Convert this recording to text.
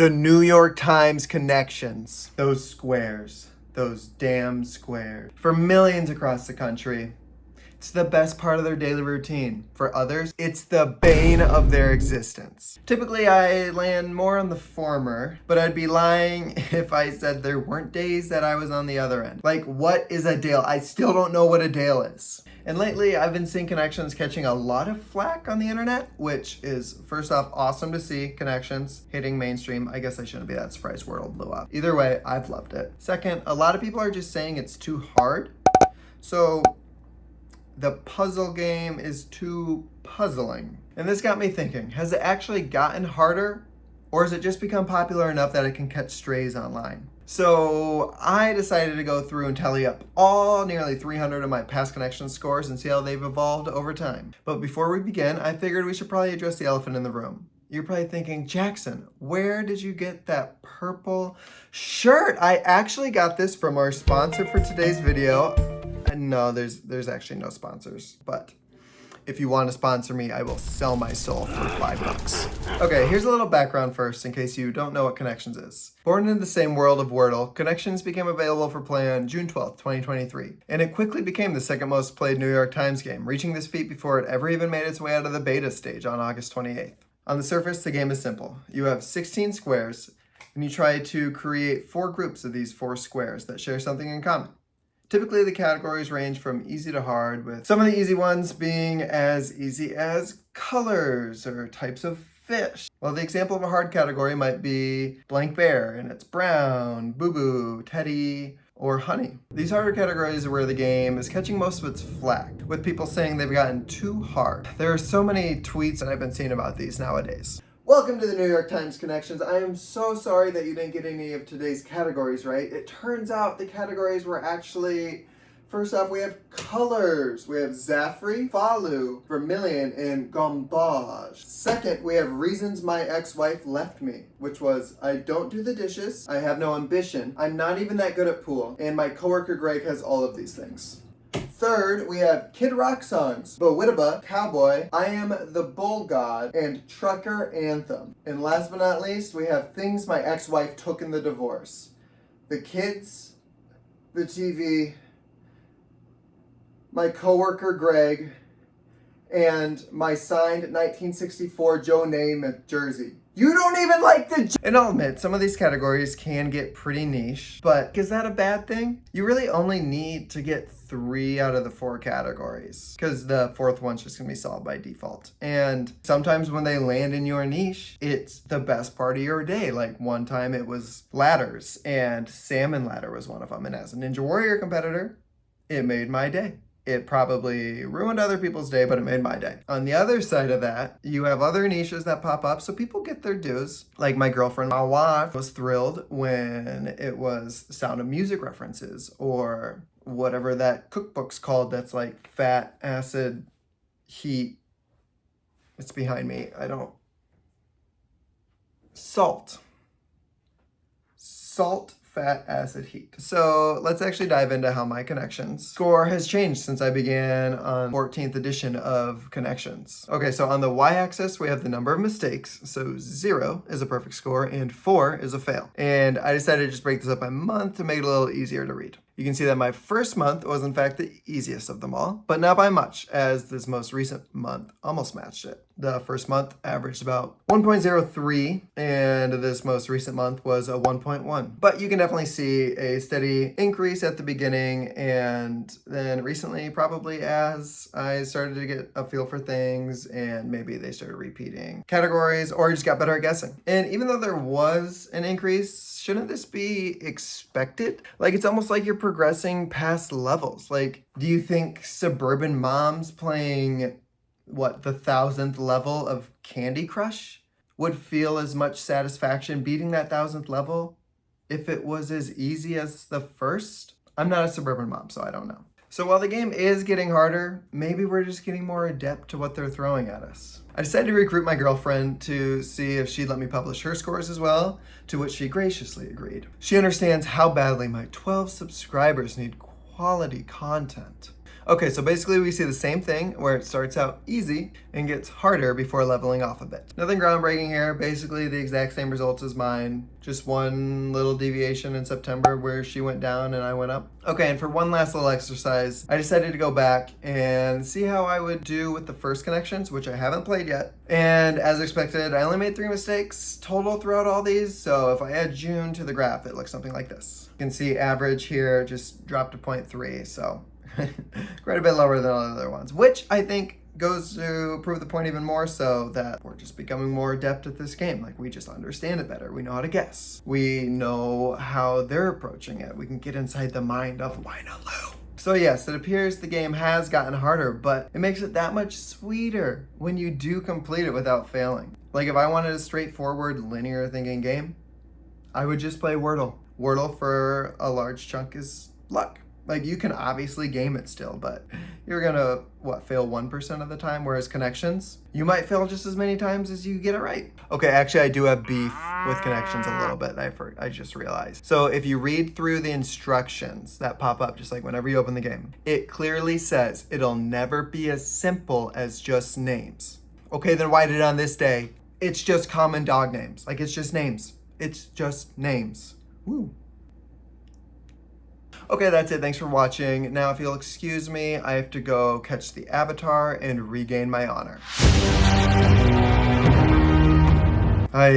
The New York Times connections. Those squares. Those damn squares. For millions across the country, it's the best part of their daily routine. For others, it's the bane of their existence. Typically, I land more on the former, but I'd be lying if I said there weren't days that I was on the other end. Like, what is a dale? I still don't know what a dale is. And lately, I've been seeing connections catching a lot of flack on the internet, which is, first off, awesome to see connections hitting mainstream. I guess I shouldn't be that surprised Wordle blew up. Either way, I've loved it. Second, a lot of people are just saying it's too hard. So the puzzle game is too puzzling. And this got me thinking, has it actually gotten harder? Or has it just become popular enough that it can catch strays online? So I decided to go through and tally up all nearly 300 of my past connection scores and see how they've evolved over time. But before we begin, I figured we should probably address the elephant in the room. You're probably thinking, Jackson, where did you get that purple shirt? I actually got this from our sponsor for today's video. No, there's actually no sponsors, but if you want to sponsor me, I will sell my soul for $5. Okay, here's a little background first in case you don't know what Connections is. Born in the same world of Wordle, Connections became available for play on June 12th, 2023, and it quickly became the second most played New York Times game, reaching this feat before it ever even made its way out of the beta stage on August 28th. On the surface, the game is simple. You have 16 squares, and you try to create 4 groups of these 4 squares that share something in common. Typically, the categories range from easy to hard, with some of the easy ones being as easy as colors or types of fish. Well, the example of a hard category might be blank bear, and it's brown, boo-boo, teddy, or honey. These harder categories are where the game is catching most of its flack, with people saying they've gotten too hard. There are so many tweets that I've been seeing about these nowadays. Welcome to the New York Times Connections. I am so sorry that you didn't get any of today's categories right. It turns out the categories were actually, first off, we have colors. We have Zaffrey, Falu, Vermilion, and Gambage. Second, we have reasons my ex-wife left me, which was, I don't do the dishes, I have no ambition, I'm not even that good at pool, and my coworker Greg has all of these things. Third, we have Kid Rock songs, Bowitaba, Cowboy, I Am the Bull God, and Trucker Anthem. And last but not least, we have things my ex-wife took in the divorce. The kids, the TV, my coworker Greg, and my signed 1964 Joe Namath jersey. You don't even like the... And I'll admit, some of these categories can get pretty niche, but is that a bad thing? You really only need to get 3 out of the 4 categories, because the 4th one's just gonna be solved by default. And sometimes when they land in your niche, it's the best part of your day. Like one time it was ladders, and salmon ladder was one of them. And as a Ninja Warrior competitor, it made my day. It probably ruined other people's day, but it made my day. On the other side of that, you have other niches that pop up, so people get their dues. Like my girlfriend, my wife, was thrilled when it was Sound of Music references, or whatever that cookbook's called that's like fat, acid, heat. It's behind me. Salt, fat, acid, heat. So let's actually dive into how my Connections score has changed since I began on 14th edition of Connections. Okay, so on the y-axis, we have the number of mistakes. So 0 is a perfect score and 4 is a fail. And I decided to just break this up by month to make it a little easier to read. You can see that my first month was in fact the easiest of them all, but not by much, as this most recent month almost matched it. The first month averaged about 1.03, and this most recent month was a 1.1. But you can definitely see a steady increase at the beginning, and then recently, probably as I started to get a feel for things, and maybe they started repeating categories, or I just got better at guessing. And even though there was an increase, shouldn't this be expected? Like, it's almost like you're progressing past levels. Like, do you think suburban moms playing, the 1000th level of Candy Crush would feel as much satisfaction beating that 1000th level if it was as easy as the first? I'm not a suburban mom, so I don't know. So while the game is getting harder, maybe we're just getting more adept to what they're throwing at us. I decided to recruit my girlfriend to see if she'd let me publish her scores as well, to which she graciously agreed. She understands how badly my 12 subscribers need quality content. Okay, so basically we see the same thing where it starts out easy and gets harder before leveling off a bit. Nothing groundbreaking here, basically the exact same results as mine. Just one little deviation in September where she went down and I went up. Okay, and for one last little exercise, I decided to go back and see how I would do with the first connections, which I haven't played yet. And as expected, I only made 3 mistakes total throughout all these. So if I add June to the graph, it looks something like this. You can see average here just dropped to 0.3, so quite a bit lower than all the other ones, which I think goes to prove the point even more so that we're just becoming more adept at this game. Like, we just understand it better. We know how to guess. We know how they're approaching it. We can get inside the mind of Wynaloo. So yes, it appears the game has gotten harder, but it makes it that much sweeter when you do complete it without failing. Like, if I wanted a straightforward linear thinking game, I would just play Wordle. Wordle for a large chunk is luck. Like, you can obviously game it still, but you're gonna, fail 1% of the time, whereas connections, you might fail just as many times as you get it right. Okay, actually, I do have beef with connections a little bit, I just realized. So if you read through the instructions that pop up, just like whenever you open the game, it clearly says it'll never be as simple as just names. Okay, then why did on this day, it's just common dog names. Like, it's just names. It's just names. Woo. Okay, that's it. Thanks for watching. Now, if you'll excuse me, I have to go catch the avatar and regain my honor. Hi.